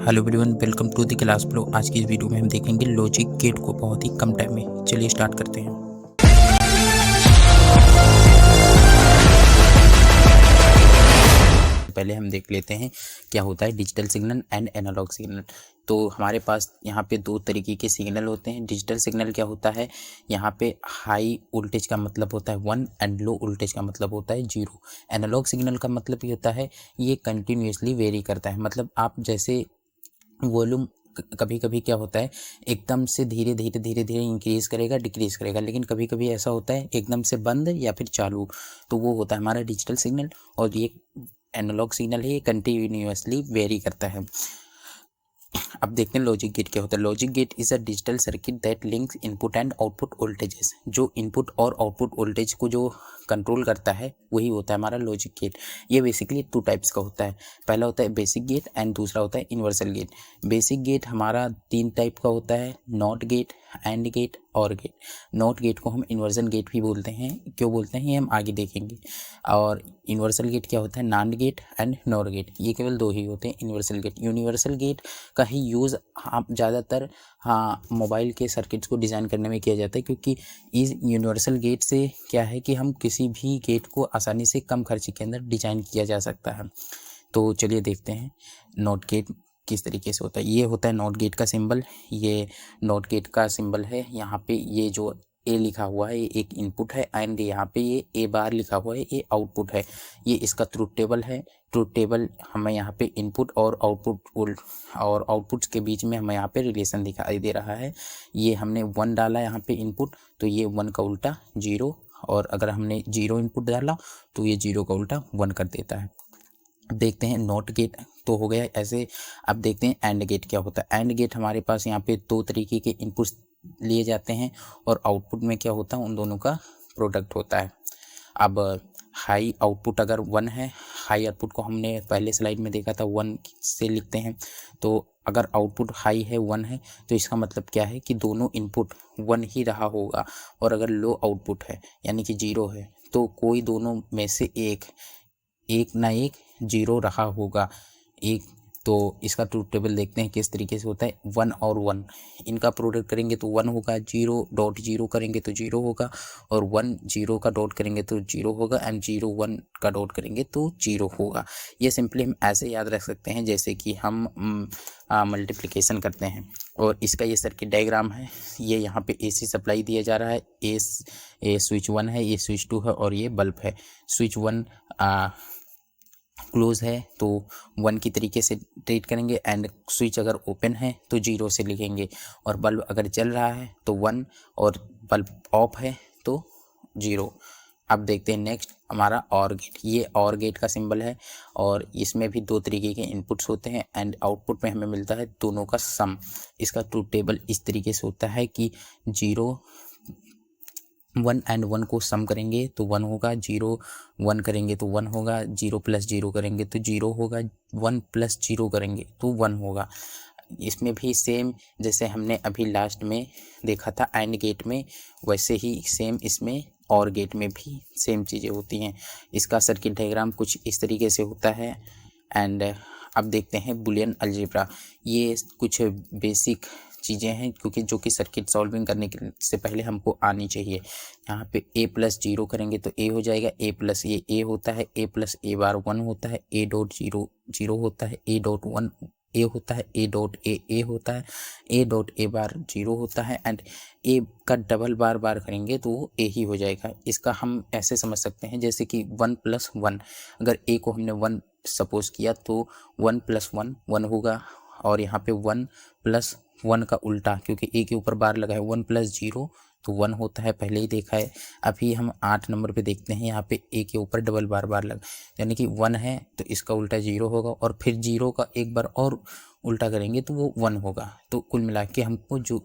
Hello everyone, welcome to the class flow. आज की इस वीडियो में हम देखेंगे लॉजिक गेट को बहुत ही कम टाइम में। चलिए स्टार्ट करते हैं। पहले हम देख लेते हैं क्या होता है digital signal and analogue signal. तो हमारे पास यहाँ पे दो तरीके के सिग्नल होते हैं। डिजिटल सिग्नल क्या होता है, यहाँ पे हाई वोल्टेज का मतलब होता है 1 एंड लो वोल्टेज का मतलब होता है 0। एनालॉग सिग्नल का मतलब ये होता है ये कंटिन्यूसली वेरी करता है। मतलब आप जैसे वॉल्यूम कभी कभी क्या होता है एकदम से धीरे धीरे धीरे धीरे इंक्रीज करेगा डिक्रीज करेगा, लेकिन कभी कभी ऐसा होता है एकदम से बंद या फिर चालू। तो वो होता है हमारा डिजिटल सिग्नल। और ये एनालॉग सिग्नल है, ये कंटिन्यूसली वेरी करता है। अब देखते हैं लॉजिक गेट क्या होता है। Logic gate is a digital circuit that links input and output voltages. जो इनपुट और आउटपुट वोल्टेज को जो कंट्रोल करता है वही होता है हमारा लॉजिक गेट। ये बेसिकली 2 टाइप्स का होता है। पहला होता है बेसिक गेट एंड दूसरा होता है यूनिवर्सल गेट। बेसिक गेट हमारा 3 टाइप का होता है, नॉट गेट, एंड गेट, और गेट। नॉट गेट को हम इन्वर्जन गेट भी बोलते हैं। क्यों बोलते हैं ये हम आगे देखेंगे। और यूनिवर्सल गेट क्या होता है, NAND gate and NOR gate. ये केवल 2 ही होते हैं यूनिवर्सल गेट। यूनिवर्सल गेट का ही यूज़ आप ज़्यादातर मोबाइल के सर्किट्स को डिज़ाइन करने में किया जाता है, क्योंकि इस यूनिवर्सल गेट से क्या है कि हम किसी भी गेट को आसानी से कम खर्चे के अंदर डिज़ाइन किया जा सकता है। तो चलिए देखते हैं नॉट गेट किस तरीके से होता है। ये होता है नॉट गेट का सिंबल। ये नॉट गेट का सिंबल है। यहाँ पे ये जो ए लिखा हुआ है ये एक इनपुट है, एंड यहाँ पे ये ए बार लिखा हुआ है ये आउटपुट है। ये इसका ट्रूथ टेबल है। ट्रूथ टेबल हमें यहाँ पे इनपुट और आउटपुट्स के बीच में हमें यहाँ पे रिलेशन दिखाई दे रहा है। ये हमने 1 डाला यहाँ पे इनपुट, तो ये 1 का उल्टा 0, और अगर हमने 0 इनपुट डाला तो ये 0 का उल्टा 1 कर देता है। देखते हैं नॉट गेट तो हो गया ऐसे। अब देखते हैं एंड गेट क्या होता है। एंड गेट हमारे पास यहाँ पे 2 तरीके के इनपुट्स लिए जाते हैं, और आउटपुट में क्या होता है उन दोनों का प्रोडक्ट होता है। अब हाई आउटपुट अगर 1 है, हाई आउटपुट को हमने पहले स्लाइड में देखा था 1 से लिखते हैं। तो अगर आउटपुट हाई है 1 है तो इसका मतलब क्या है कि दोनों इनपुट 1 ही रहा होगा। और अगर लो आउटपुट है यानी कि 0 है तो कोई दोनों में से एक ना एक 0 रहा होगा एक। तो इसका ट्रूथ टेबल देखते हैं किस तरीके से होता है। 1 और 1 इनका प्रोडक्ट करेंगे तो 1 होगा, 0.0 करेंगे तो 0 होगा, और 1 0 का डॉट करेंगे तो 0 होगा, एंड 0 1 का डॉट करेंगे तो 0 होगा। ये सिंपली हम ऐसे याद रख सकते हैं जैसे कि हम मल्टीप्लिकेशन करते हैं। और इसका ये सर्किट डायग्राम है। ये यहाँ पे AC सप्लाई दिया जा रहा है। ए स्विच 1 है, ये स्विच 2 है, और ये बल्ब है। स्विच 1 क्लोज है तो 1 की तरीके से ट्रीट करेंगे, एंड स्विच अगर ओपन है तो 0 से लिखेंगे, और बल्ब अगर चल रहा है तो 1, और बल्ब ऑफ है तो 0। अब देखते हैं नेक्स्ट हमारा और गेट। ये और गेट का सिंबल है, और इसमें भी 2 तरीके के इनपुट्स होते हैं, एंड आउटपुट में हमें मिलता है दोनों का सम। इसका ट्रूथ टेबल इस तरीके से होता है कि 1 एंड 1 को सम करेंगे तो 1 होगा, 0 1 करेंगे तो 1 होगा, 0 प्लस 0 करेंगे तो 0 होगा, 1 प्लस 0 करेंगे तो 1 होगा। इसमें भी सेम जैसे हमने अभी लास्ट में देखा था एंड गेट में, वैसे ही सेम इसमें और गेट में भी सेम चीज़ें होती हैं। इसका सर्किट डायग्राम कुछ इस तरीके से होता है। एंड अब देखते हैं बुलियन अलजेब्रा। ये कुछ बेसिक चीज़ें हैं क्योंकि जो कि सर्किट सॉल्विंग करने से पहले हमको आनी चाहिए। यहाँ पे a प्लस 0 करेंगे तो a हो जाएगा, a प्लस ये a होता है, a प्लस a बार 1 होता है, a डॉट 0 0 होता है, a डॉट 1 a होता है, a डॉट a होता है, a डॉट a बार 0 होता है, एंड a का डबल बार बार करेंगे तो वो a ही हो जाएगा। इसका हम ऐसे समझ सकते हैं जैसे कि 1 प्लस 1, अगर a को हमने 1 सपोज किया तो 1 प्लस 1 1 होगा, और यहाँ पे 1 प्लस 1 का उल्टा, क्योंकि a के ऊपर बार लगा है, 1 प्लस 0 तो 1 होता है, पहले ही देखा है। अभी हम 8 नंबर पे देखते हैं, यहाँ पे a के ऊपर डबल बार लगा, यानी कि 1 है तो इसका उल्टा 0 होगा, और फिर 0 का एक बार और उल्टा करेंगे तो वो 1 होगा। तो कुल मिला के हमको जो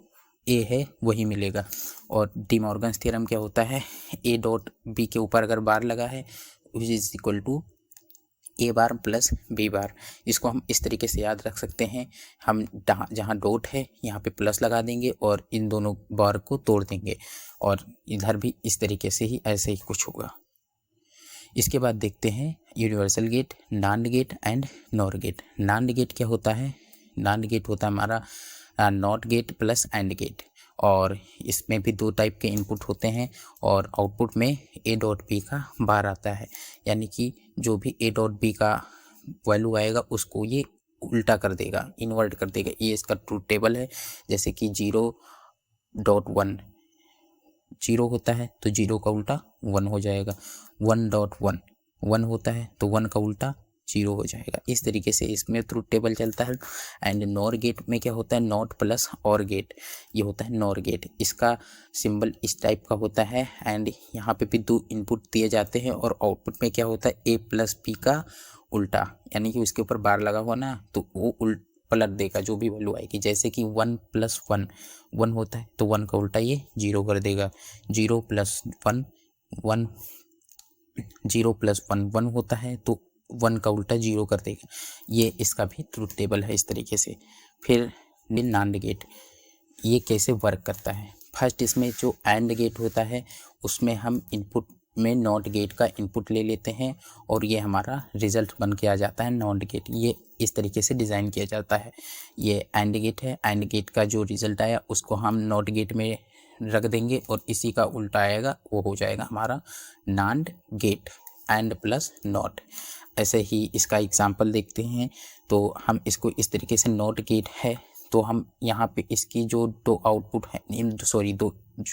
a है वही मिलेगा। और डी मॉर्गन्स थ्योरम क्या होता है, a डॉट b के ऊपर अगर बार लगा है which is equal to a bar plus b bar. इसको हम इस तरीके से याद रख सकते हैं। हम जहाँ डॉट है यहाँ पे प्लस लगा देंगे और इन दोनों बार को तोड़ देंगे, और इधर भी इस तरीके से ही ऐसे ही कुछ होगा। इसके बाद देखते हैं universal gate, NAND gate and NOR gate. NAND gate क्या होता है, नांड गेट होता है हमारा NOT gate plus AND gate, और इसमें भी दो टाइप के इनपुट होते हैं और आउटपुट में ए डॉट बी का बार आता है, यानी कि जो भी ए डॉट बी का वैल्यू आएगा उसको ये उल्टा कर देगा, इन्वर्ट कर देगा। ये इसका ट्रूथ टेबल है। जैसे कि 0.1 0 होता है तो 0 का उल्टा 1 हो जाएगा, 1.1 1 होता है तो 1 का उल्टा 0 हो जाएगा। इस तरीके से इसमें ट्रूथ टेबल चलता है। एंड नॉर गेट में क्या होता है, नॉट प्लस और गेट, ये होता है नॉर गेट। इसका सिंबल इस टाइप का होता है एंड यहाँ पे भी दो इनपुट दिए जाते हैं और आउटपुट में क्या होता है, ए प्लस बी का उल्टा, यानी कि उसके ऊपर बार लगा हुआ ना तो वो पलट देगा जो भी वैल्यू आएगी। जैसे कि 1 + 1 1 होता है तो 1 का उल्टा ये 0 कर देगा, 0 + 1 1 0 + 1 1 होता है तो 1 का उल्टा 0 कर देगा। ये इसका भी ट्रूथ टेबल है इस तरीके से। फिर नांड गेट, ये कैसे वर्क करता है। फर्स्ट इसमें जो एंड गेट होता है उसमें हम इनपुट में नॉट गेट का इनपुट ले लेते हैं और ये हमारा रिजल्ट बन के आ जाता है नॉट गेट। ये इस तरीके से डिज़ाइन किया जाता है। ये एंड गेट है, एंड गेट का जो रिजल्ट आया उसको हम नॉट गेट में रख देंगे और इसी का उल्टा आएगा वो हो जाएगा हमारा नांड गेट, एंड प्लस नॉट। ऐसे ही इसका एग्जांपल देखते हैं तो हम इसको इस तरीके से नॉट गेट है तो हम यहाँ पे इसकी जो दो आउटपुट है,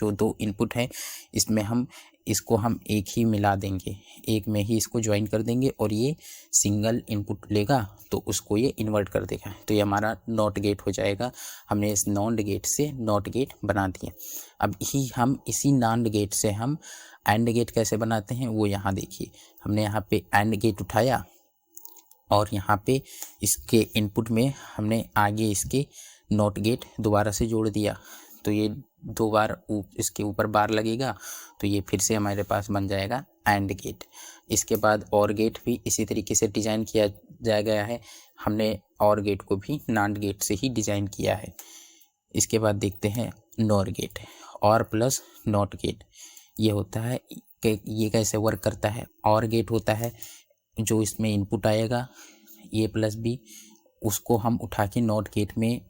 दो इनपुट है, इसमें हम इसको एक ही मिला देंगे, एक में ही इसको ज्वाइन कर देंगे और ये सिंगल इनपुट लेगा तो उसको ये इन्वर्ट कर देगा, तो ये हमारा नॉट गेट हो जाएगा। हमने इस नॉट गेट से नॉट गेट बना दिया। अब हम इसी नॉट गेट से हम एंड गेट कैसे बनाते हैं वो यहाँ देखिए। हमने यहाँ पे एंड गेट उठाया और यहाँ पे इसके इनपुट में हमने आगे इसके नॉट गेट दोबारा से जोड़ दिया, तो ये दो बार इसके ऊपर बार लगेगा तो ये फिर से हमारे पास बन जाएगा एंड गेट। इसके बाद और गेट भी इसी तरीके से डिज़ाइन किया गया है। हमने और गेट को भी नॉट गेट से ही डिज़ाइन किया है। इसके बाद देखते हैं नॉर गेट, और प्लस नॉट गेट। ये होता है कि ये कैसे वर्क करता है। और गेट होता है जो इसमें इनपुट आएगा ए प्लस बी, उसको हम उठा के नॉट गेट में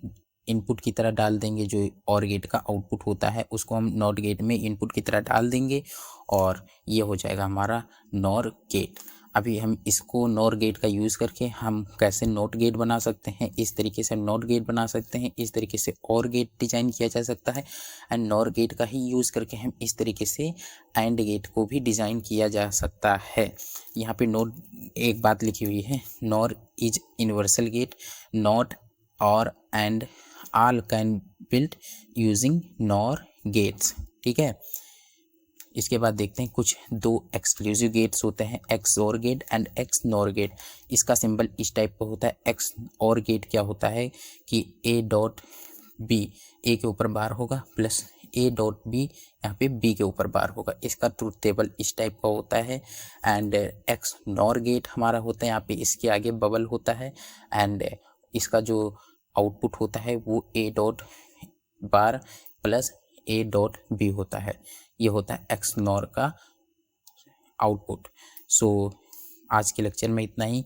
इनपुट की तरह डाल देंगे। जो और गेट का आउटपुट होता है उसको हम नॉट गेट में इनपुट की तरह डाल देंगे और ये हो जाएगा हमारा नॉर गेट। अभी हम इसको नॉर गेट का यूज़ करके हम कैसे नॉट गेट बना सकते हैं, इस तरीके से नॉट गेट बना सकते हैं, इस तरीके से और गेट डिजाइन किया जा सकता है। एंड नॉर गेट का ही यूज़ करके हम इस तरीके से एंड गेट को भी डिज़ाइन किया जा सकता है। यहाँ पे नोट एक बात लिखी हुई है, NOR is universal gate, NOT OR AND all can build using NOR gates. ठीक है। इसके बाद देखते हैं कुछ दो एक्सक्लूसिव गेट्स होते हैं, XOR gate and XNOR gate. इसका सिंबल इस टाइप का होता है। एक्स और गेट क्या होता है कि ए डॉट बी, ए के ऊपर बार होगा, प्लस ए डॉट बी, यहाँ पे बी के ऊपर बार होगा। इसका ट्रूथ टेबल इस टाइप का होता है। एंड एक्स नॉर गेट हमारा होता है, यहाँ पे इसके आगे बबल होता है एंड इसका जो आउटपुट होता है वो A dot bar plus A dot B होता है। ये होता है एक्स नॉर का आउटपुट। सो आज के लेक्चर में इतना ही।